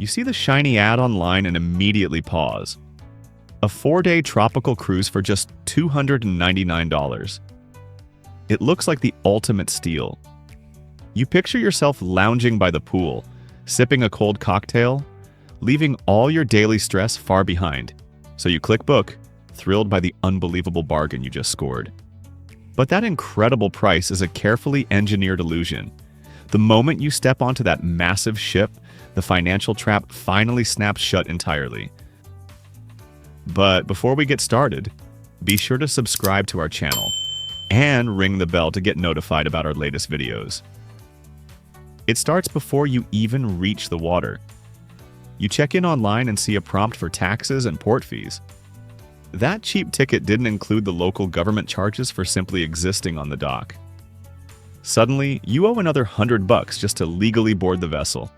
You see the shiny ad online and immediately pause. A 4-day tropical cruise for just $299. It looks like the ultimate steal. You picture yourself lounging by the pool, sipping a cold cocktail, leaving all your daily stress far behind. So you click book, thrilled by the unbelievable bargain you just scored. But that incredible price is a carefully engineered illusion. The moment you step onto that massive ship, the financial trap finally snaps shut entirely. But before we get started, be sure to subscribe to our channel and ring the bell to get notified about our latest videos. It starts before you even reach the water. You check in online and see a prompt for taxes and port fees. That cheap ticket didn't include the local government charges for simply existing on the dock. Suddenly, you owe another $100 just to legally board the vessel.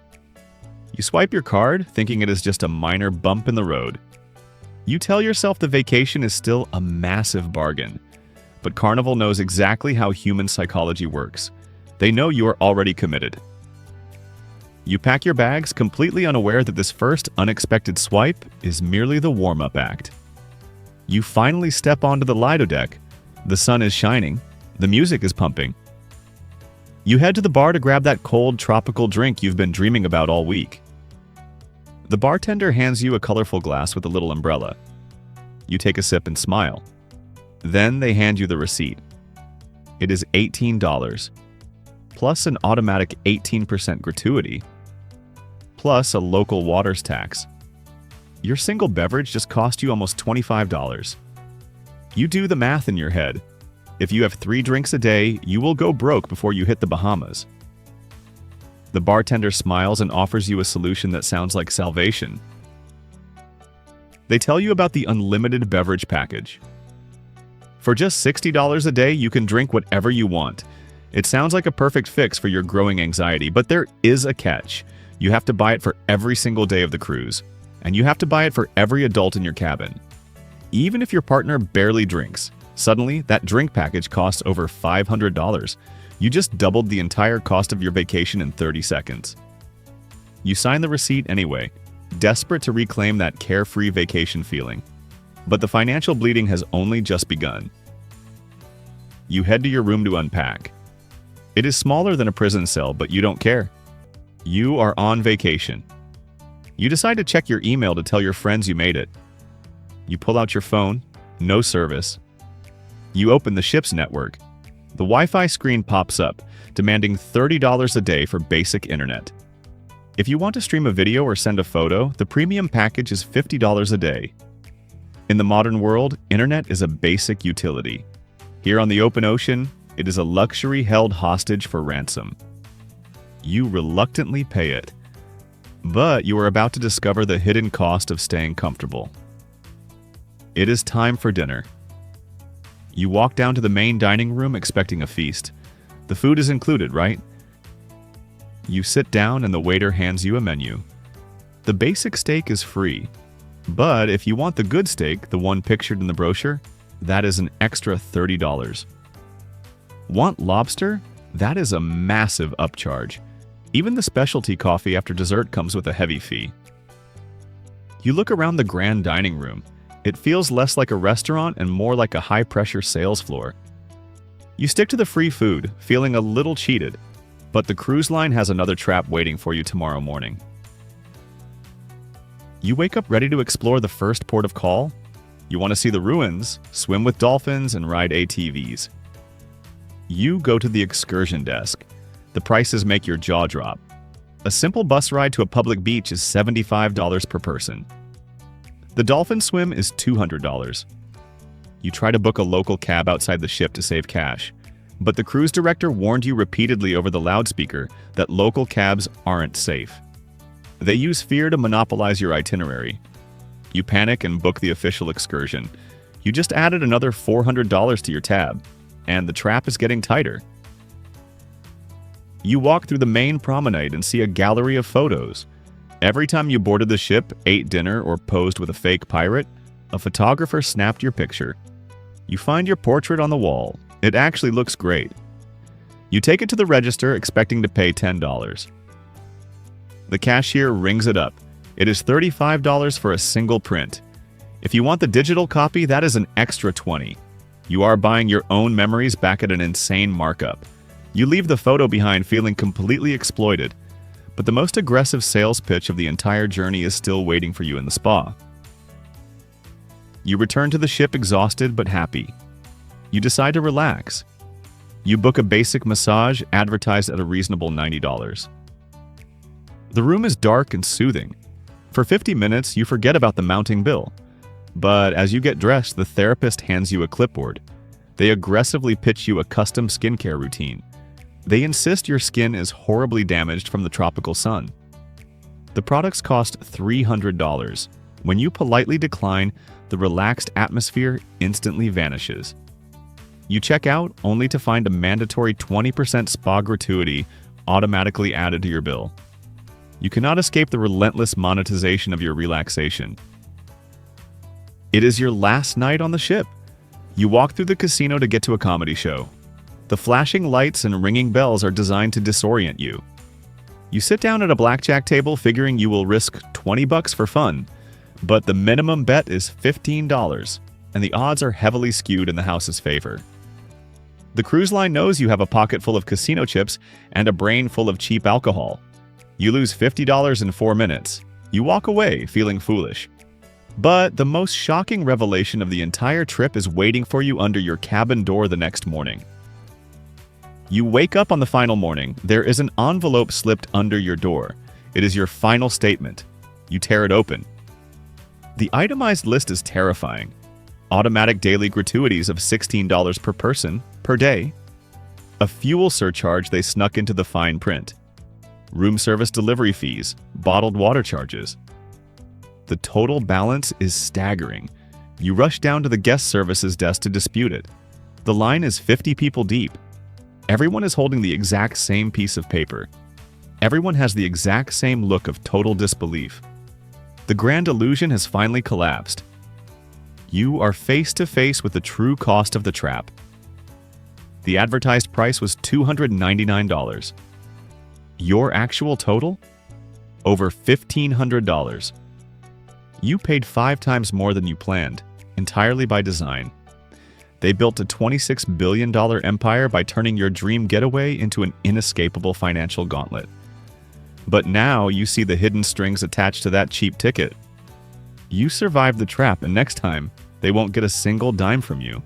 You swipe your card, thinking it is just a minor bump in the road. You tell yourself the vacation is still a massive bargain. But Carnival knows exactly how human psychology works. They know you are already committed. You pack your bags, completely unaware that this first unexpected swipe is merely the warm-up act. You finally step onto the Lido deck. The sun is shining. The music is pumping. You head to the bar to grab that cold, tropical drink you've been dreaming about all week. The bartender hands you a colorful glass with a little umbrella. You take a sip and smile. Then they hand you the receipt. It is $18, plus an automatic 18% gratuity, plus a local waters tax. Your single beverage just cost you almost $25. You do the math in your head. If you have 3 drinks a day, you will go broke before you hit the Bahamas. The bartender smiles and offers you a solution that sounds like salvation. They tell you about the unlimited beverage package. For just $60 a day, you can drink whatever you want. It sounds like a perfect fix for your growing anxiety, but there is a catch. You have to buy it for every single day of the cruise, and you have to buy it for every adult in your cabin. Even if your partner barely drinks, suddenly that drink package costs over $500. You just doubled the entire cost of your vacation in 30 seconds. You sign the receipt anyway, desperate to reclaim that carefree vacation feeling. But the financial bleeding has only just begun. You head to your room to unpack. It is smaller than a prison cell, but you don't care. You are on vacation. You decide to check your email to tell your friends you made it. You pull out your phone, no service. You open the ship's network. The Wi-Fi screen pops up, demanding $30 a day for basic internet. If you want to stream a video or send a photo, the premium package is $50 a day. In the modern world, internet is a basic utility. Here on the open ocean, it is a luxury held hostage for ransom. You reluctantly pay it. But you are about to discover the hidden cost of staying comfortable. It is time for dinner. You walk down to the main dining room expecting a feast. The food is included, right? You sit down and the waiter hands you a menu. The basic steak is free. But if you want the good steak, the one pictured in the brochure, that is an extra $30. Want lobster? That is a massive upcharge. Even the specialty coffee after dessert comes with a heavy fee. You look around the grand dining room. It feels less like a restaurant and more like a high-pressure sales floor. You stick to the free food, feeling a little cheated, but the cruise line has another trap waiting for you tomorrow morning. You wake up ready to explore the first port of call. You want to see the ruins, swim with dolphins, and ride ATVs. You go to the excursion desk. The prices make your jaw drop. A simple bus ride to a public beach is $75 per person. The dolphin swim is $200. You try to book a local cab outside the ship to save cash, but the cruise director warned you repeatedly over the loudspeaker that local cabs aren't safe. They use fear to monopolize your itinerary. You panic and book the official excursion. You just added another $400 to your tab, and the trap is getting tighter. You walk through the main promenade and see a gallery of photos. Every time you boarded the ship, ate dinner, or posed with a fake pirate, a photographer snapped your picture. You find your portrait on the wall. It actually looks great. You take it to the register expecting to pay $10. The cashier rings it up. It is $35 for a single print. If you want the digital copy, that is an extra $20. You are buying your own memories back at an insane markup. You leave the photo behind feeling completely exploited, but the most aggressive sales pitch of the entire journey is still waiting for you in the spa. You return to the ship exhausted but happy. You decide to relax. You book a basic massage advertised at a reasonable $90. The room is dark and soothing. For 50 minutes, you forget about the mounting bill. But as you get dressed, the therapist hands you a clipboard. They aggressively pitch you a custom skincare routine. They insist your skin is horribly damaged from the tropical sun. The products cost $300. When you politely decline, the relaxed atmosphere instantly vanishes. You check out only to find a mandatory 20% spa gratuity automatically added to your bill. You cannot escape the relentless monetization of your relaxation. It is your last night on the ship. You walk through the casino to get to a comedy show. The flashing lights and ringing bells are designed to disorient you. You sit down at a blackjack table figuring you will risk $20 for fun, but the minimum bet is $15, and the odds are heavily skewed in the house's favor. The cruise line knows you have a pocket full of casino chips and a brain full of cheap alcohol. You lose $50 in 4 minutes. You walk away feeling foolish. But the most shocking revelation of the entire trip is waiting for you under your cabin door the next morning. You wake up on the final morning. There is an envelope slipped under your door. It is your final statement. You tear it open. The itemized list is terrifying. Automatic daily gratuities of $16 per person per day. A fuel surcharge they snuck into the fine print. Room service delivery fees, bottled water charges. The total balance is staggering. You rush down to the guest services desk to dispute it. The line is 50 people deep. Everyone is holding the exact same piece of paper. Everyone has the exact same look of total disbelief. The grand illusion has finally collapsed. You are face to face with the true cost of the trap. The advertised price was $299. Your actual total? Over $1,500. You paid 5 times more than you planned, entirely by design. They built a $26 billion empire by turning your dream getaway into an inescapable financial gauntlet. But now you see the hidden strings attached to that cheap ticket. You survived the trap, and next time, they won't get a single dime from you.